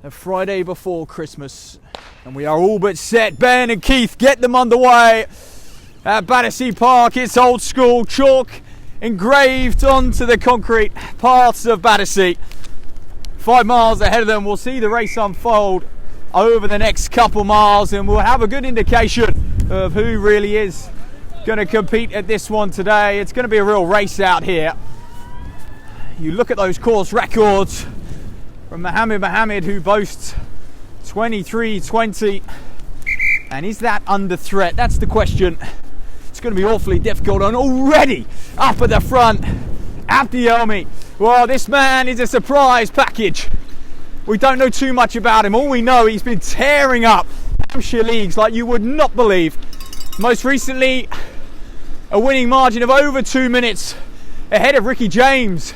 A Friday before Christmas, and we are all but set. Ben and Keith get them underway at Battersea Park. It's old school, chalk engraved onto the concrete paths of Battersea. 5 miles ahead of them. We'll see the race unfold over the next couple miles, and we'll have a good indication of who really is going to compete at this one today. It's going to be a real race out here. You look at those course records from Mohammed, who boasts 23:20, and is that under threat? That's the question. It's going to be awfully difficult, and already up at the front, Abdi Elmi. Well, this man is a surprise package. We don't know too much about him. All we know, he's been tearing up Hampshire leagues like you would not believe. Most recently, a winning margin of over 2 minutes ahead of Ricky James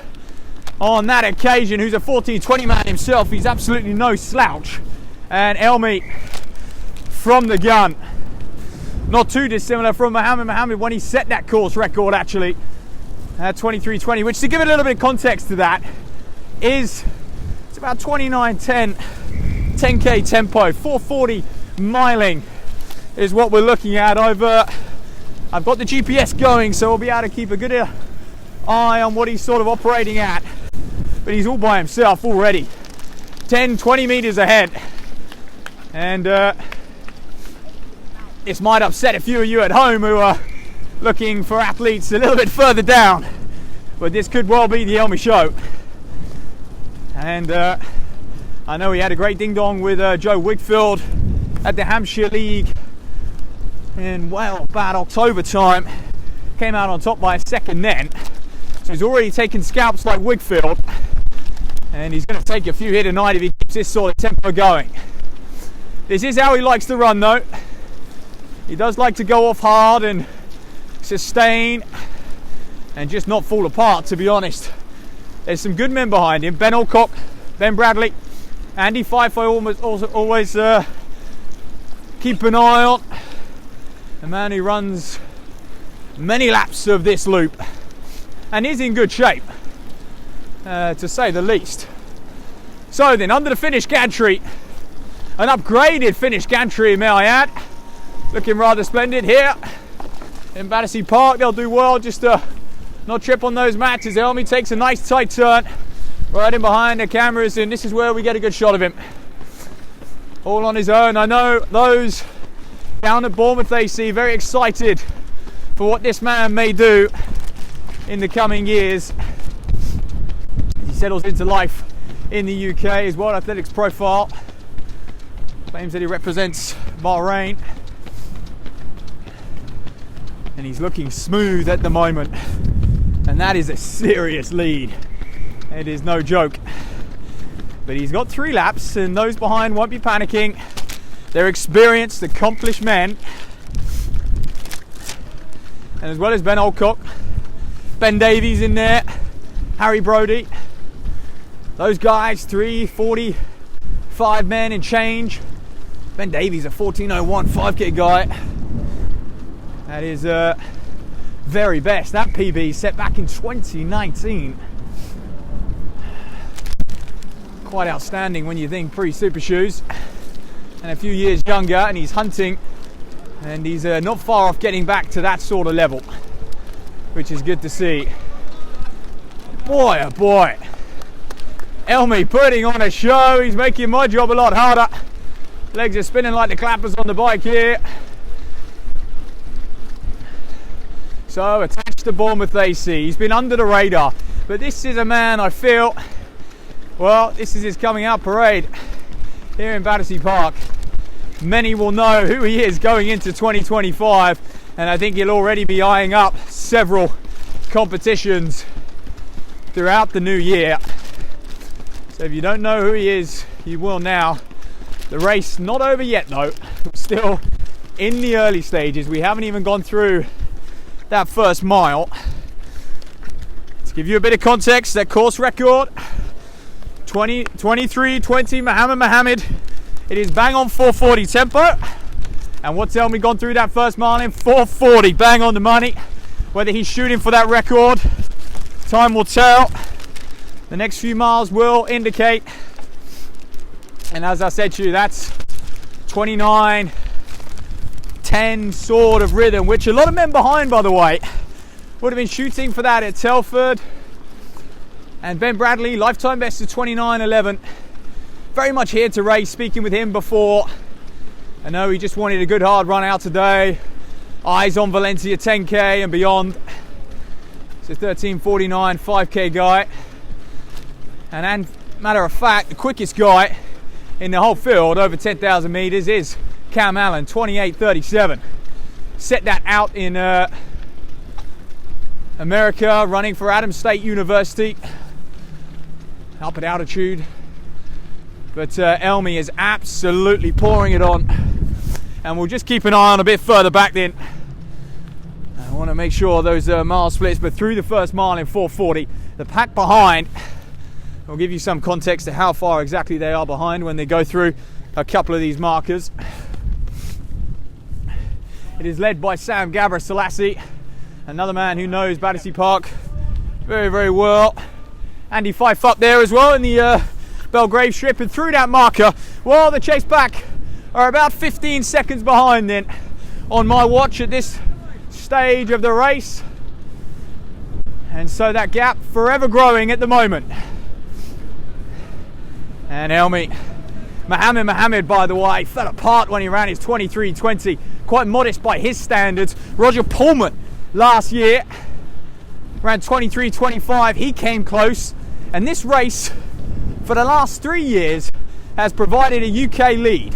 on that occasion, who's a 14:20 man himself. He's absolutely no slouch. And Elmi from the gun, not too dissimilar from Mohammed when he set that course record actually at 23:20, which, to give it a little bit of context to that, it's about 29:10 10k tempo. 440 miling is what we're looking at. I've got the GPS going, so we'll be able to keep a good eye on what he's sort of operating at. But he's all by himself already, 10-20 meters ahead, and this might upset a few of you at home who are looking for athletes a little bit further down, but this could well be the Elmi show. And I know he had a great ding dong with Joe Wigfield at the Hampshire League in about October time. Came out on top by a second then, so he's already taken scalps like Wigfield, and he's going to take a few here tonight if he keeps this sort of tempo going. This is how he likes to run though. He does like to go off hard and sustain and just not fall apart, to be honest. There's some good men behind him. Ben Alcock, Ben Bradley, Andy Fyfe I always keep an eye on. A man who runs many laps of this loop and is in good shape, to say the least. So then, under the Finnish gantry, an upgraded Finnish gantry, may I add, looking rather splendid here in Battersea Park. They'll do well just to not trip on those mats as Elmi takes a nice tight turn right in behind the cameras, and this is where we get a good shot of him all on his own. I know those down at Bournemouth AC very excited for what this man may do in the coming years. He settles into life in the UK. His World Athletics profile claims that he represents Bahrain, and he's looking smooth at the moment, and that is a serious lead. It is no joke. But he's got 3 laps, and those behind won't be panicking. They're experienced, accomplished men, and as well as Ben Alcock, Ben Davies in there, Harry Brodie, those guys 3:45 men and change. Ben Davies a 14:01 5k guy. That is very best. That PB set back in 2019. Quite outstanding when you think pre-super shoes, and a few years younger, and he's hunting, and he's not far off getting back to that sort of level, which is good to see. Boy, oh boy, Elmi putting on a show. He's making my job a lot harder. Legs are spinning like the clappers on the bike here. So attached to Bournemouth AC, he's been under the radar, but this is a man I feel, well, this is his coming out parade here in Battersea Park. Many will know who he is going into 2025, and I think he'll already be eyeing up several competitions throughout the new year. So if you don't know who he is, you will now. The race not over yet though, still in the early stages. We haven't even gone through that first mile. To give you a bit of context, that course record 23:20 Mohammed. It is bang on 440 tempo, and what's Elmi gone through that first mile in? 440, bang on the money. Whether he's shooting for that record, time will tell. The next few miles will indicate. And as I said to you, that's 29:10 sort of rhythm, which a lot of men behind, by the way, would have been shooting for that at Telford. And Ben Bradley, lifetime best of 29:11. Very much here to race, speaking with him before. I know he just wanted a good hard run out today. Eyes on Valencia 10k and beyond. It's a 13:49 5k guy. And matter of fact, the quickest guy in the whole field over 10,000 meters is Cam Allan, 28:37. Set that out in America, running for Adams State University, up at altitude. But Elmi is absolutely pouring it on, and we'll just keep an eye on a bit further back then. I want to make sure those mile splits, but through the first mile in 4:40, the pack behind, I'll give you some context to how far exactly they are behind when they go through a couple of these markers. It is led by Samuel Gebreselassie, another man who knows Battersea Park very, very well. Andrew Fyfe up there as well in the Belgrave strip, and through that marker, well, the chase back are about 15 seconds behind then on my watch at this stage of the race. And so that gap forever growing at the moment. And Elmi, Mohammed, by the way, fell apart when he ran his 23:20. Quite modest by his standards. Roger Pullman last year ran 23:25. He came close. And this race, for the last 3 years, has provided a UK lead.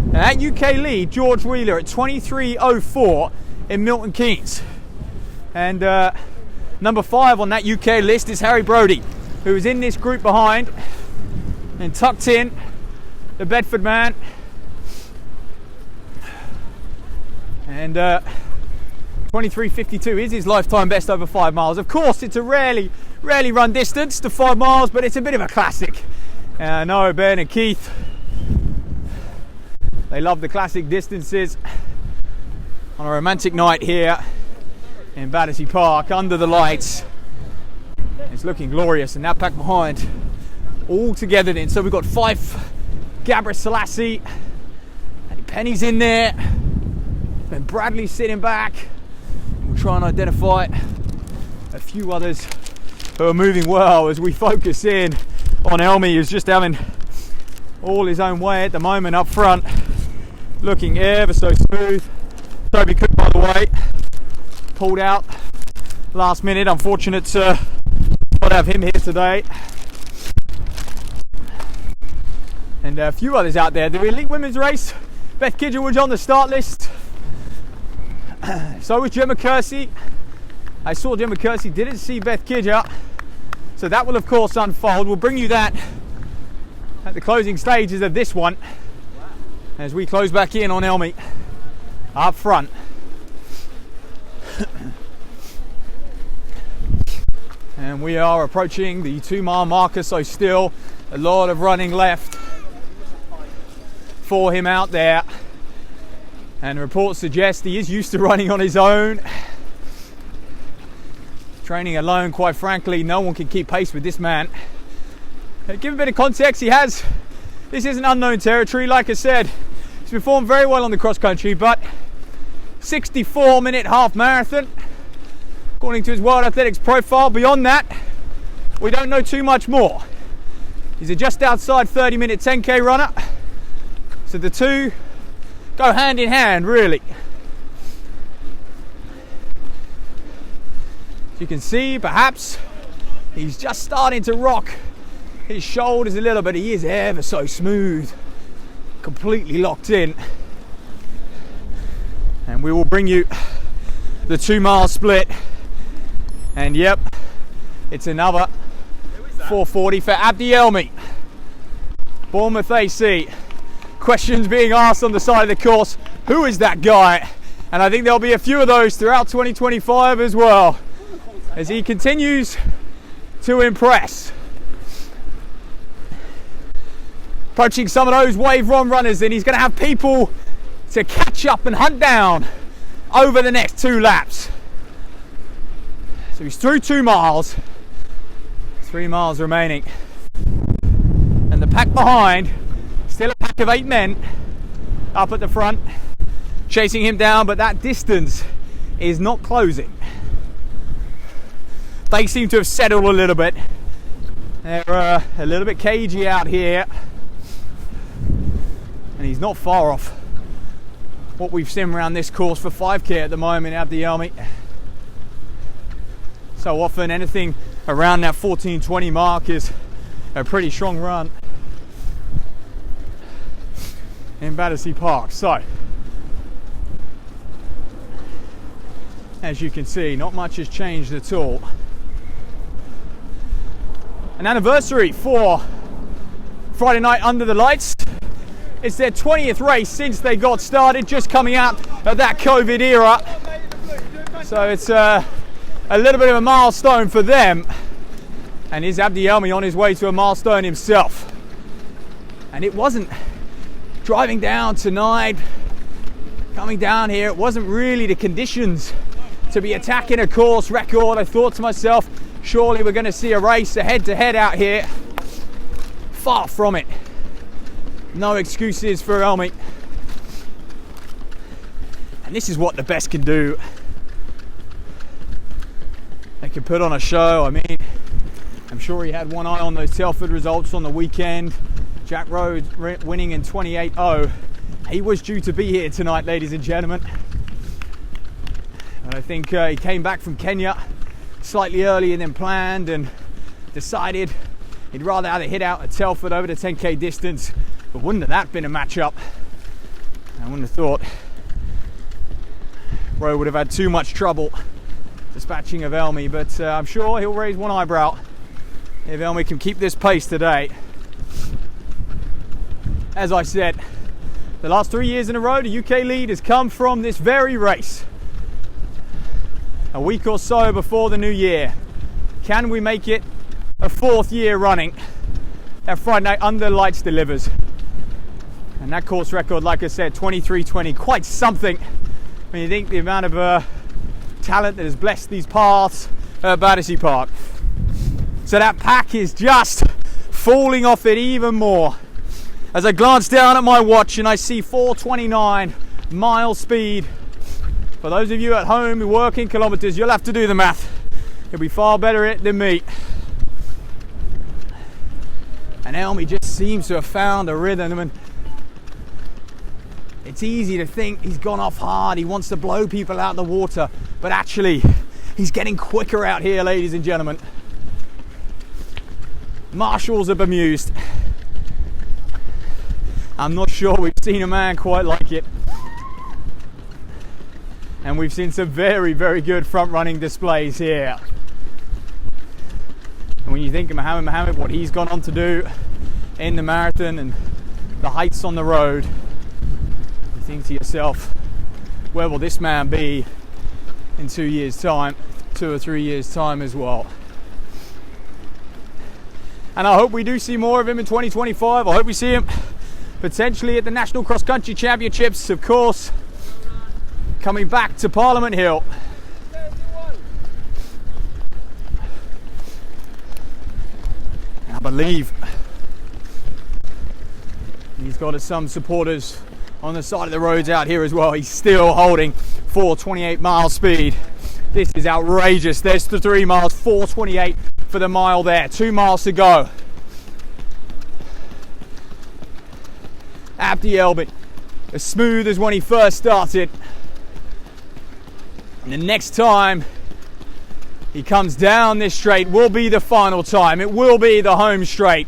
And that UK lead, George Wheeler at 23:04 in Milton Keynes. And number 5 on that UK list is Harry Brodie, who is in this group behind and tucked in, the Bedford man. And 23:52 is his lifetime best over 5 miles. Of course, it's a rarely run distance to 5 miles, but it's a bit of a classic. And I know Ben and Keith, they love the classic distances on a romantic night here in Battersea Park under the lights. It's looking glorious, and that pack behind all together then. So we've got Fyfe, Gebreselassie, and Penny's in there, and Bradley sitting back. We'll try and identify a few others who are moving well as we focus in on Elmi, who's just having all his own way at the moment up front, looking ever so smooth. Toby Cook, by the way, pulled out last minute. Unfortunate to not have him here today. And a few others out there. The elite women's race, Beth Kidger was on the start list. So was Gemma Kersey. I saw Gemma Kersey, didn't see Beth Kidger. So that will of course unfold. We'll bring you that at the closing stages of this one as we close back in on Elmi up front. And we are approaching the 2 mile marker, so still a lot of running left for him out there. And reports suggest he is used to running on his own. Training alone, quite frankly, no one can keep pace with this man. Give a bit of context, this isn't unknown territory. Like I said, he's performed very well on the cross country, but 64-minute half marathon, according to his World Athletics profile. Beyond that, we don't know too much more. He's a just outside 30-minute 10k runner. So the two go hand in hand, really. As you can see, perhaps he's just starting to rock his shoulders a little bit. He is ever so smooth, completely locked in. And we will bring you the 2 mile split. And yep, it's another 4:40 for Abdi Elmi, Bournemouth AC. Questions being asked on the side of the course, who is that guy? And I think there'll be a few of those throughout 2025 as well, as he continues to impress. Approaching some of those wave run runners, and he's going to have people to catch up and hunt down over the next 2 laps. So he's through 2 miles, 3 miles remaining. And the pack behind Still a pack of 8 men up at the front, chasing him down, but that distance is not closing. They seem to have settled a little bit. They're a little bit cagey out here, and he's not far off what we've seen around this course for 5k at the moment, Abdi Elmi. So often anything around that 14:20 mark is a pretty strong run in Battersea Park. So as you can see, not much has changed at all. An anniversary for Friday Night Under the Lights. It's their 20th race since they got started, just coming out of that COVID era. So it's a little bit of a milestone for them. And is Abdi Elmi on his way to a milestone himself? And it wasn't driving down tonight, coming down here, it wasn't really the conditions to be attacking a course record. I thought to myself, surely we're going to see a race, a head-to-head out here. Far from it. No excuses for Elmi. And this is what the best can do. They can put on a show. I mean, I'm sure he had one eye on those Telford results on the weekend. Jack Rhodes winning in 28.0. He was due to be here tonight, ladies and gentlemen. And I think he came back from Kenya slightly earlier than planned and decided he'd rather either hit out at Telford over the 10k distance. But wouldn't have that been a matchup? I wouldn't have thought Rowe would have had too much trouble dispatching of Elmi, but I'm sure he'll raise one eyebrow if Elmi can keep this pace today. As I said, the last 3 years in a row, the UK lead has come from this very race. A week or so before the new year. Can we make it a 4th year running? That Friday Night Under Lights delivers. And that course record, like I said, 23:20, quite something when you think the amount of talent that has blessed these paths at Battersea Park. So that pack is just falling off it even more. As I glance down at my watch and I see 4:29 mile speed. For those of you at home who work in kilometres, you'll have to do the math. You'll be far better at it than me. And Elmi just seems to have found a rhythm, and it's easy to think he's gone off hard, he wants to blow people out of the water, but actually he's getting quicker out here, ladies and gentlemen. Marshals are bemused. I'm not sure we've seen a man quite like it. And we've seen some very, very good front running displays here. And when you think of Mohammed, what he's gone on to do in the marathon and the heights on the road, you think to yourself, where will this man be in 2 years' time, 2 or 3 years' time as well? And I hope we do see more of him in 2025. I hope we see him potentially at the National Cross Country Championships, of course, coming back to Parliament Hill. And I believe he's got some supporters on the side of the roads out here as well. He's still holding 4:28 mile speed. This is outrageous. There's the 3 miles, 4:28 for the mile there. 2 miles to go. Abdi Elmi, as smooth as when he first started. And the next time he comes down this straight will be the final time. It will be the home straight.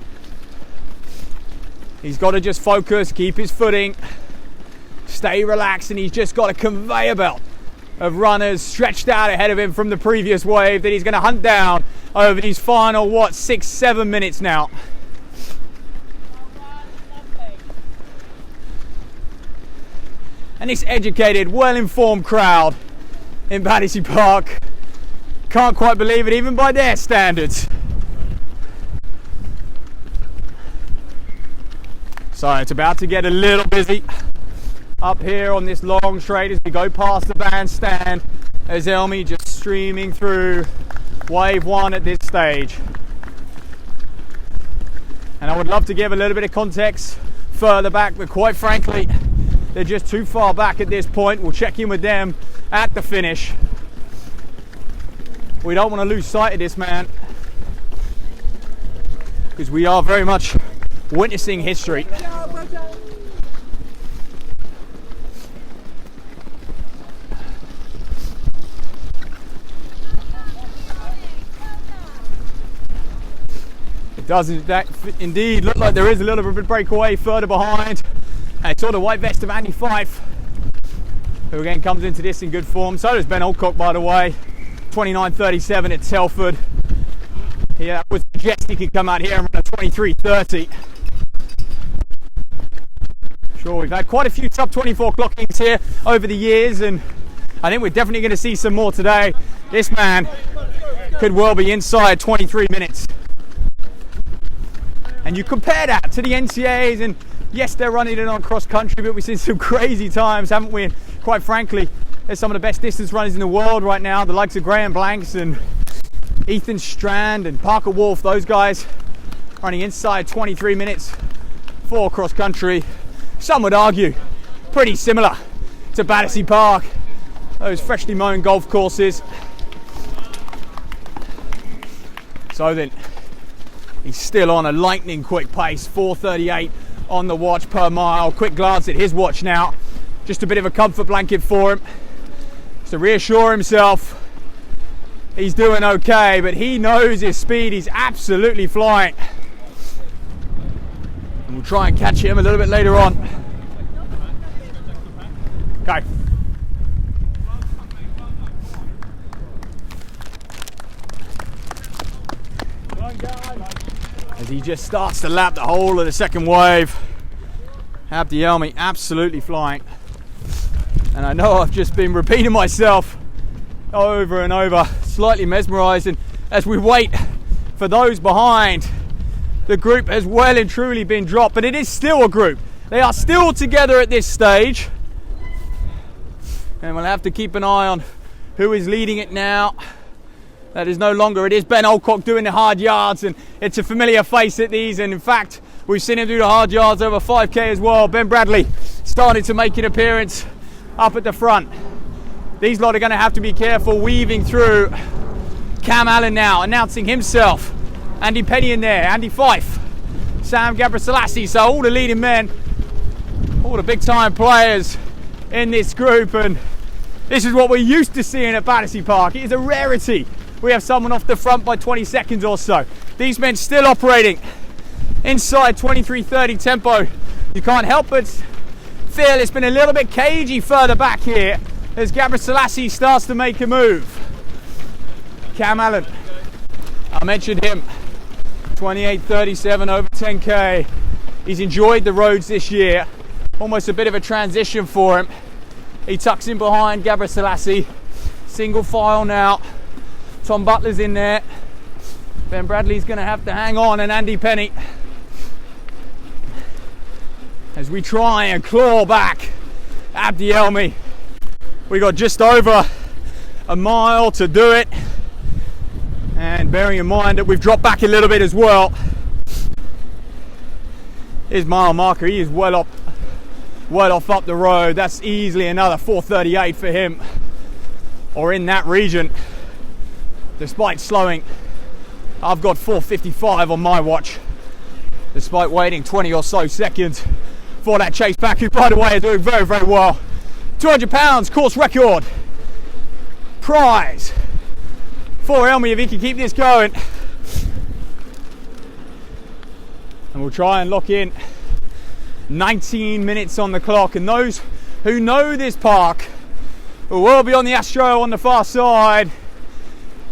He's got to just focus, keep his footing, stay relaxed, and he's just got a conveyor belt of runners stretched out ahead of him from the previous wave that he's going to hunt down over these final, 6-7 minutes now. And this educated, well-informed crowd in Battersea Park can't quite believe it, even by their standards. So it's about to get a little busy up here on this long straight as we go past the bandstand, as Elmi just streaming through wave 1 at this stage. And I would love to give a little bit of context further back, but quite frankly, they're just too far back at this point. We'll check in with them at the finish. We don't want to lose sight of this man, because we are very much witnessing history. It does indeed look like there is a little bit of a breakaway further behind. And it's all the white vest of Andy Fyfe, who again comes into this in good form. So does Ben Alcock, by the way. 29.37 at Telford. Yeah, was majestic. He could come out here and run a 23.30. Sure, we've had quite a few sub 24 clockings here over the years, and I think we're definitely going to see some more today. This man could well be inside 23 minutes. And you compare that to the NCAAs, and yes, they're running it on cross country, but we've seen some crazy times, haven't we? And quite frankly, there's some of the best distance runners in the world right now, the likes of Graham Blanks and Ethan Strand and Parker Wolf. Those guys running inside 23 minutes for cross country. Some would argue pretty similar to Battersea Park, those freshly mown golf courses. So then, he's still on a lightning quick pace, 4:38 on the watch per mile. Quick glance at his watch now, just a bit of a comfort blanket for him to reassure himself he's doing okay, but he knows his speed. He's absolutely flying, and we'll try and catch him a little bit later on. Okay. As he just starts to lap the whole of the second wave. Abdi Elmi absolutely flying. And I know I've just been repeating myself over and over, slightly mesmerised, and as we wait for those behind, the group has well and truly been dropped, but it is still a group. They are still together at this stage, and we'll have to keep an eye on who is leading it now. That is no longer, it is Ben Alcock doing the hard yards, and it's a familiar face at these, and in fact we've seen him do the hard yards over 5k as well. Ben Bradley started to make an appearance up at the front. These lot are going to have to be careful weaving through. Cam Allan now announcing himself. Andy Penney in there, Andy Fyfe, Samuel Gebreselassie. So all the leading men, all the big time players in this group, and this is what we're used to seeing at Battersea Park. It is a rarity. We have someone off the front by 20 seconds or so. These men still operating inside 23:30 tempo. You can't help but feel it's been a little bit cagey further back here as Gebreselassie starts to make a move. Cam Allan, I mentioned him, 28:37 over 10k. He's enjoyed the roads this year. Almost a bit of a transition for him. He tucks in behind Gebreselassie. Single file now. Tom Butler's in there. Ben Bradley's going to have to hang on, and Andy Penney, as we try and claw back Abdi Elmi. We got just over a mile to do it, and bearing in mind that we've dropped back a little bit as well, his mile marker, he is well off up the road. That's easily another 4:38 for him, or in that region, despite slowing. I've got 4:55 on my watch, despite waiting 20 or so seconds for that chase back, who by the way are doing very, very well. £200 course record prize for Elmi if he can keep this going. And we'll try and lock in 19 minutes on the clock, and those who know this park will be on the Astro on the far side.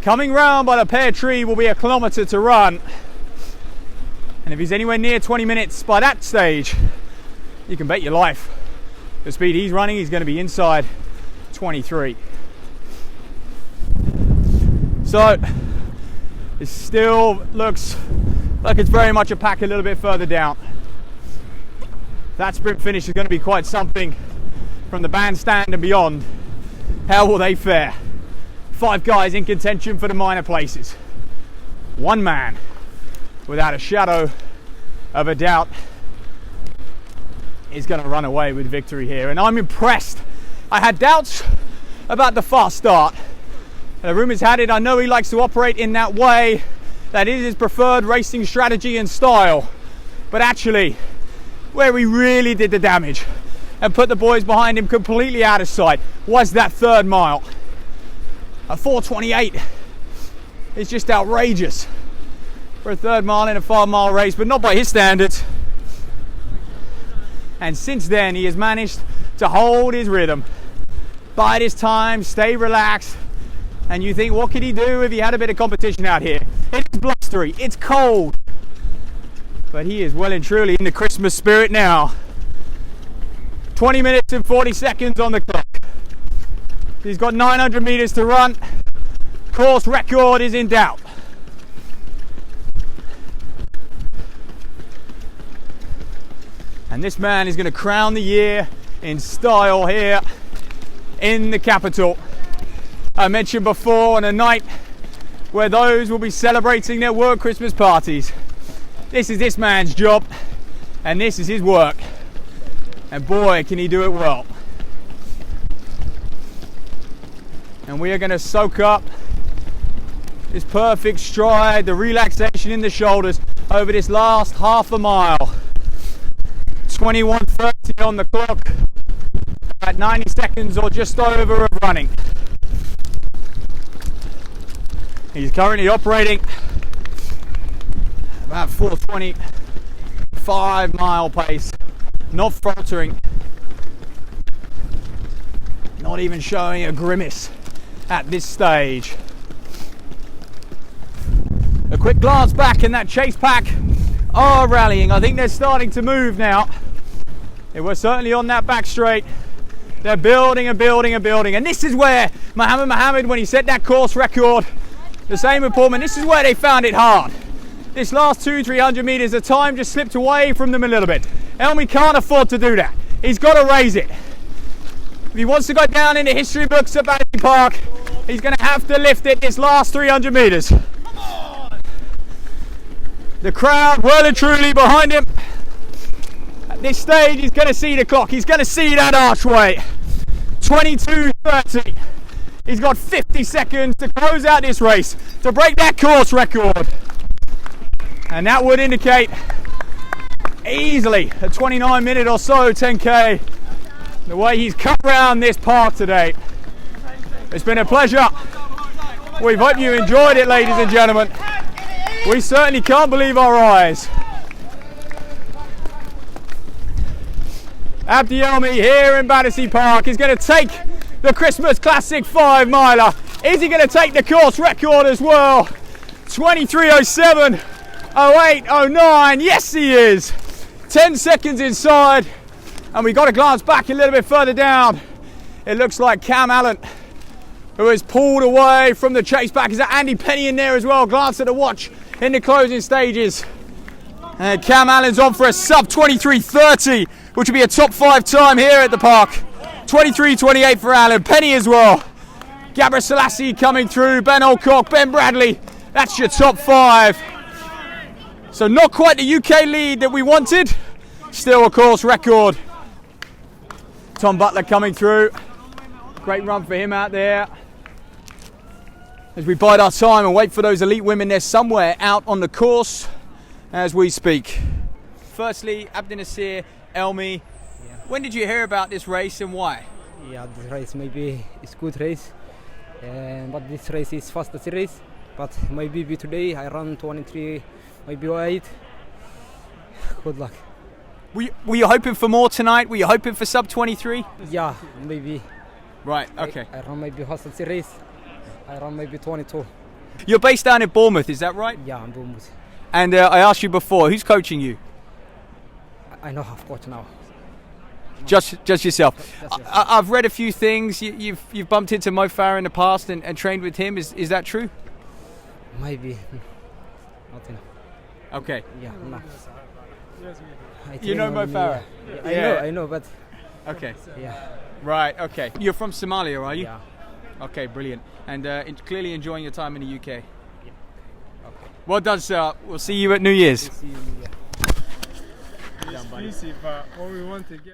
Coming round by the pear tree will be a kilometre to run, and if he's anywhere near 20 minutes by that stage, you can bet your life the speed he's running, he's going to be inside 23. So it still looks like it's very much a pack a little bit further down. That sprint finish is going to be quite something from the bandstand and beyond. How will they fare? 5 guys in contention for the minor places. 1 man, without a shadow of a doubt, is going to run away with victory here, and I'm impressed. I had doubts about the fast start. The rumours had it, I know he likes to operate in that way, that is his preferred racing strategy and style, but actually where he really did the damage and put the boys behind him completely out of sight was that third mile. A 4:28 is just outrageous for a third mile in a 5-mile race, but not by his standards. And since then he has managed to hold his rhythm, bide his time, stay relaxed, and you think, what could he do if he had a bit of competition out here? It's blustery, it's cold, but he is well and truly in the Christmas spirit now. 20 minutes and 40 seconds on the clock. He's got 900 meters to run. Course record is in doubt. And this man is going to crown the year in style here in the capital. I mentioned before, on a night where those will be celebrating their work Christmas parties. This is this man's job, and this is his work. And boy, can he do it well. And we are going to soak up this perfect stride, the relaxation in the shoulders over this last half a mile. 21:30 on the clock, at 90 seconds or just over of running. He's currently operating about 4:20, 5-mile pace, not faltering, not even showing a grimace at this stage. A quick glance back, and that chase pack are rallying. I think they're starting to move now. They were certainly on that back straight. They're building and building and building, and this is where Mohammed, when he set that course record, the same with Portman, this is where they found it hard. This last 200-300 meters, the time just slipped away from them a little bit. Elmi can't afford to do that. He's got to raise it. If he wants to go down in the history books at Battersea Park, he's going to have to lift it this last 300 meters. The crowd well and truly behind him. At this stage, he's going to see the clock. He's going to see that archway. 22:30. He's got 50 seconds to close out this race, to break that course record. And that would indicate easily a 29-minute or so 10K, the way he's cut round this park today. It's been a pleasure. We hope you enjoyed it, ladies and gentlemen. We certainly can't believe our eyes. Abdi Elmi here in Battersea Park is going to take the Christmas Classic 5-miler. Is he going to take the course record as well? 23:07, 08, 09. Yes, he is. 10 seconds inside. And we got to glance back a little bit further down. It looks like Cam Allan, who has pulled away from the chase back. Is that Andy Penney in there as well? Glance at the watch in the closing stages. And Cam Allan's on for a sub 23:30, which will be a top 5 time here at the park. 23:28 for Allan. Penney as well. Gebreselassie coming through. Ben Alcock, Ben Bradley. That's your top 5. So not quite the UK lead that we wanted. Still a course record. Tom Butler coming through. Great run for him out there. As we bide our time and wait for those elite women, they're somewhere out on the course as we speak. Firstly, Abdinasir Elmi. When did you hear about this race and why? Yeah, this race maybe is good race, but this race is fastest race. But maybe today I run 23, maybe 08. Good luck. Were you hoping for more tonight? Were you hoping for sub 23? Yeah, maybe. Right. Okay. I run maybe fastest race. I run maybe 22. You're based down in Bournemouth, is that right? Yeah, I'm Bournemouth. And I asked you before, who's coaching you? I know half coach now. Just yourself. I've read a few things. You've bumped into Mo Farah in the past and trained with him. Is that true? Maybe. Not enough. Okay. Yeah. No. You know Mo Farah? Yeah. I know, but. Okay. Yeah. Right. Okay. You're from Somalia, are you? Yeah. Okay. Brilliant. And clearly enjoying your time in the UK. Yeah. Okay. Well done, sir. We'll see you at New Year's. See you, yeah. done, buddy. Exclusive, but what we want to get.